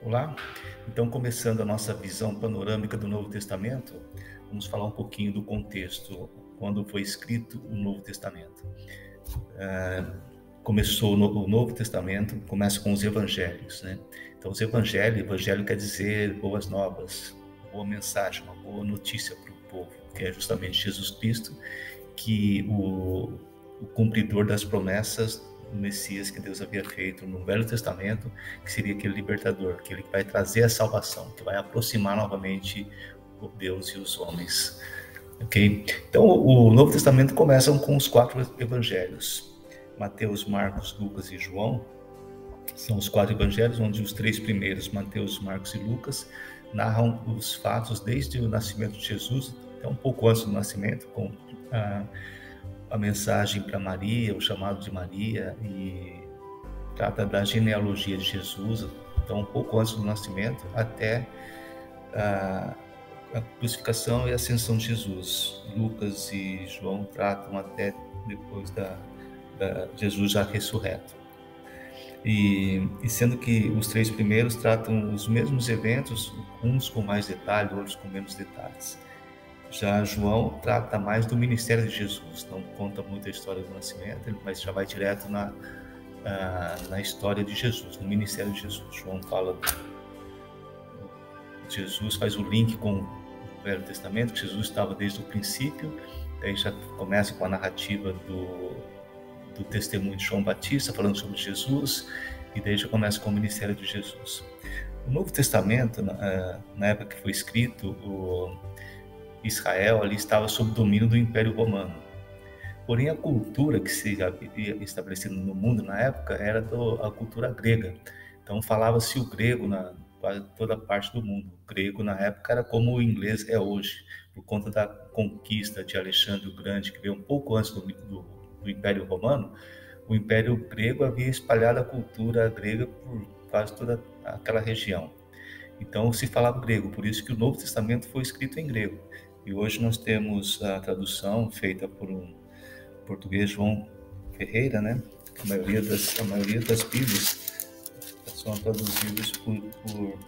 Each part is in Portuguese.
Olá, então começando a nossa visão panorâmica do Novo Testamento, vamos falar um pouquinho do contexto, quando foi escrito o Novo Testamento. Começou o Novo Testamento, começa com os Evangelhos, né? Então evangelho quer dizer boas novas, boa mensagem, uma boa notícia para o povo, que é justamente Jesus Cristo, que o cumpridor das promessas do Messias que Deus havia feito no Velho Testamento, que seria aquele libertador, aquele que vai trazer a salvação, que vai aproximar novamente o Deus e os homens. Ok? Então, o Novo Testamento começa com os 4 evangelhos. Mateus, Marcos, Lucas e João são os 4 evangelhos, onde os 3 primeiros, Mateus, Marcos e Lucas, narram os fatos desde o nascimento de Jesus, até um pouco antes do nascimento, com a mensagem para Maria, o chamado de Maria, e trata da genealogia de Jesus, então um pouco antes do nascimento até a crucificação e a ascensão de Jesus. Lucas e João tratam até depois da Jesus já ressurreto. E sendo que os 3 primeiros tratam os mesmos eventos, uns com mais detalhe, outros com menos detalhes. Já João trata mais do ministério de Jesus, não conta muito a história do nascimento, mas já vai direto na história de Jesus, no ministério de Jesus. João fala Jesus, faz o link com o Velho Testamento, que Jesus estava desde o princípio, aí já começa com a narrativa do testemunho de João Batista, falando sobre Jesus, e daí já começa com o ministério de Jesus. O Novo Testamento, na época que foi escrito, Israel ali estava sob domínio do Império Romano. Porém, a cultura que se havia estabelecido no mundo na época era a cultura grega. Então, falava-se o grego na quase toda parte do mundo. O grego, na época, era como o inglês é hoje, por conta da conquista de Alexandre o Grande, que veio um pouco antes do Império Romano. O Império Grego havia espalhado a cultura grega por quase toda aquela região. Então, se falava grego, por isso que o Novo Testamento foi escrito em grego. E hoje nós temos a tradução feita por um português, João Ferreira, né? A maioria das Bíblias são traduzidas por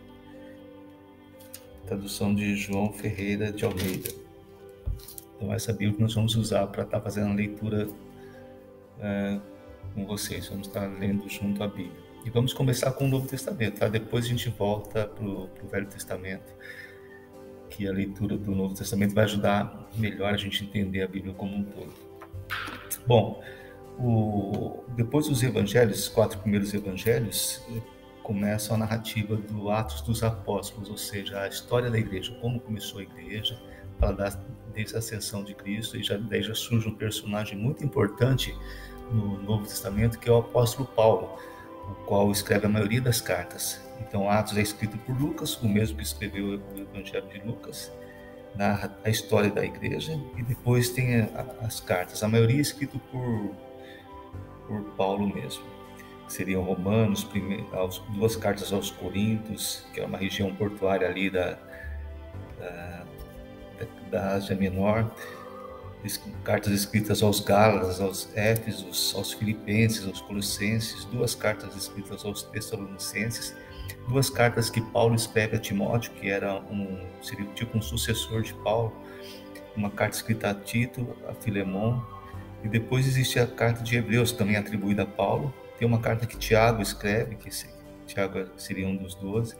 tradução de João Ferreira de Almeida. Então, essa Bíblia que nós vamos usar para estar fazendo a leitura com vocês. Vamos estar lendo junto a Bíblia. E vamos começar com o Novo Testamento, tá? Depois a gente volta para o Velho Testamento, que a leitura do Novo Testamento vai ajudar melhor a gente entender a Bíblia como um todo. Bom, depois dos evangelhos, os 4 primeiros evangelhos, começam a narrativa do Atos dos Apóstolos, ou seja, a história da igreja, como começou a igreja, desde a ascensão de Cristo, e daí já surge um personagem muito importante no Novo Testamento, que é o apóstolo Paulo, o qual escreve a maioria das cartas. Então, Atos é escrito por Lucas, o mesmo que escreveu o Evangelho de Lucas, narra a história da igreja, e depois tem as cartas, a maioria escrito por Paulo mesmo. Seriam Romanos, 2 cartas aos Coríntios, que é uma região portuária ali da Ásia Menor, cartas escritas aos Gálatas, aos Éfesos, aos Filipenses, aos Colossenses, 2 cartas escritas aos Tessalonicenses, 2 cartas que Paulo escreve a Timóteo, que seria tipo um sucessor de Paulo, uma carta escrita a Tito, a Filemon, e depois existe a carta de Hebreus, também atribuída a Paulo. Tem uma carta que Tiago escreve, que Tiago seria um dos 12,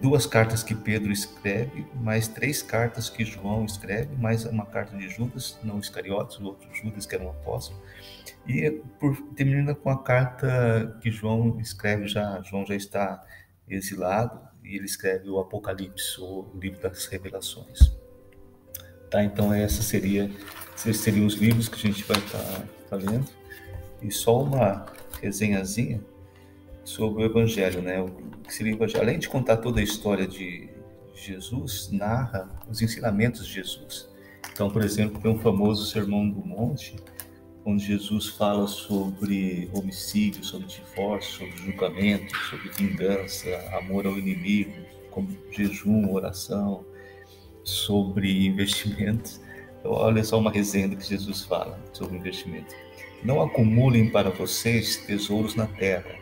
2 cartas que Pedro escreve, mais 3 cartas que João escreve, mais uma carta de Judas, não Iscariotes, o outro Judas, que era um apóstolo, e termina com a carta que João escreve, João já está exilado, e ele escreve o Apocalipse, o livro das revelações. Tá, então esses seriam os livros que a gente vai estar lendo, e só uma resenhazinha sobre o Evangelho, né? O que seria o Evangelho? Além de contar toda a história de Jesus, narra os ensinamentos de Jesus. Então, por exemplo, tem um famoso Sermão do Monte, onde Jesus fala sobre homicídio, sobre divórcio, sobre julgamento, sobre vingança, amor ao inimigo, como jejum, oração, sobre investimentos. Então, olha só uma resenha do que Jesus fala sobre investimento. Não acumulem para vocês tesouros na terra,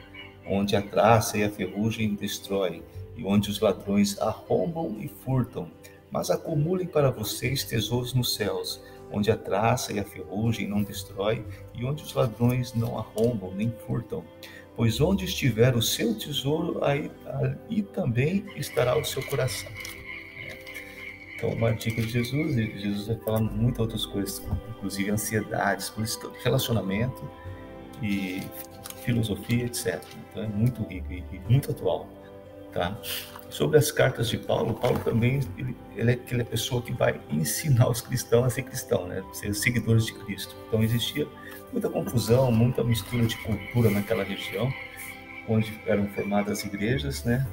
onde a traça e a ferrugem destrói, e onde os ladrões arrombam e furtam. Mas acumulem para vocês tesouros nos céus, onde a traça e a ferrugem não destrói, e onde os ladrões não arrombam nem furtam. Pois onde estiver o seu tesouro, aí também estará o seu coração. Então, uma dica de Jesus, e Jesus vai falar muitas outras coisas, inclusive ansiedades, por isso relacionamento e filosofia, etc. Então é muito rico e muito atual, tá? Sobre as cartas de Paulo, Paulo também ele é aquela pessoa que vai ensinar os cristãos a ser cristão, né? Ser seguidores de Cristo. Então existia muita confusão, muita mistura de cultura naquela região, onde eram formadas igrejas, né?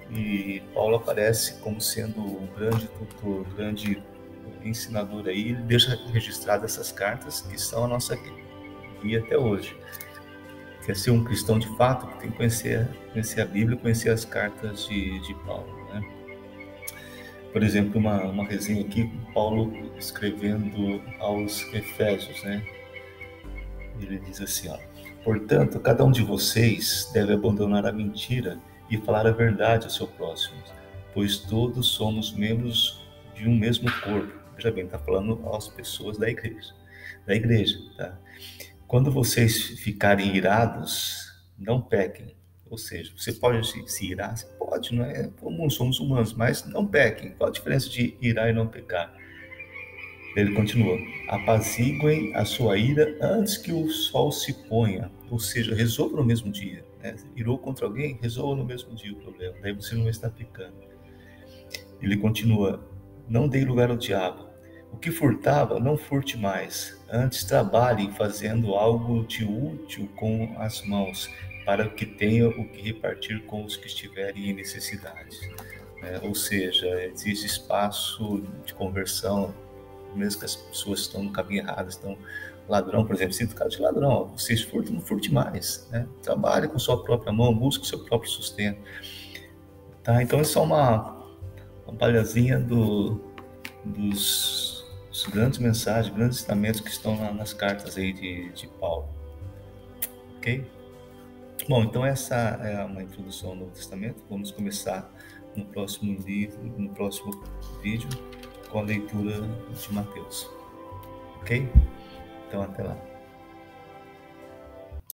E Paulo aparece como sendo um grande tutor, um grande ensinador aí. Ele deixa registrado essas cartas que são a nossa guia até hoje. Quer ser um cristão de fato, tem que conhecer a Bíblia, conhecer as cartas de Paulo, né? Por exemplo, uma resenha aqui, Paulo escrevendo aos Efésios, né? Ele diz assim, ó: portanto, cada um de vocês deve abandonar a mentira e falar a verdade ao seu próximo, pois todos somos membros de um mesmo corpo. Veja bem, está falando às pessoas da igreja, tá? Quando vocês ficarem irados, não pequem. Ou seja, você pode se irar? Você pode, não é comum, somos humanos, mas não pequem. Qual a diferença de irar e não pecar? Ele continua: apaziguem a sua ira antes que o sol se ponha. Ou seja, resolva no mesmo dia, né? Irou contra alguém? Resolva no mesmo dia o problema. Daí você não está pecando. Ele continua: não dê lugar ao diabo. O que furtava, não furte mais. Antes trabalhe fazendo algo de útil com as mãos, para que tenha o que repartir com os que estiverem em necessidade. Ou seja, existe espaço de conversão, mesmo que as pessoas estão no caminho errado, estão ladrão, por exemplo, sinto o caso de ladrão, vocês furtam, não furte mais, né? Trabalhe com sua própria mão, busque o seu próprio sustento. Tá? Então é só uma palhazinha dos grandes mensagens, grandes ensinamentos que estão nas cartas aí de Paulo. Ok? Bom, então essa é uma introdução ao Novo Testamento. Vamos começar no próximo vídeo, com a leitura de Mateus. Ok? Então até lá.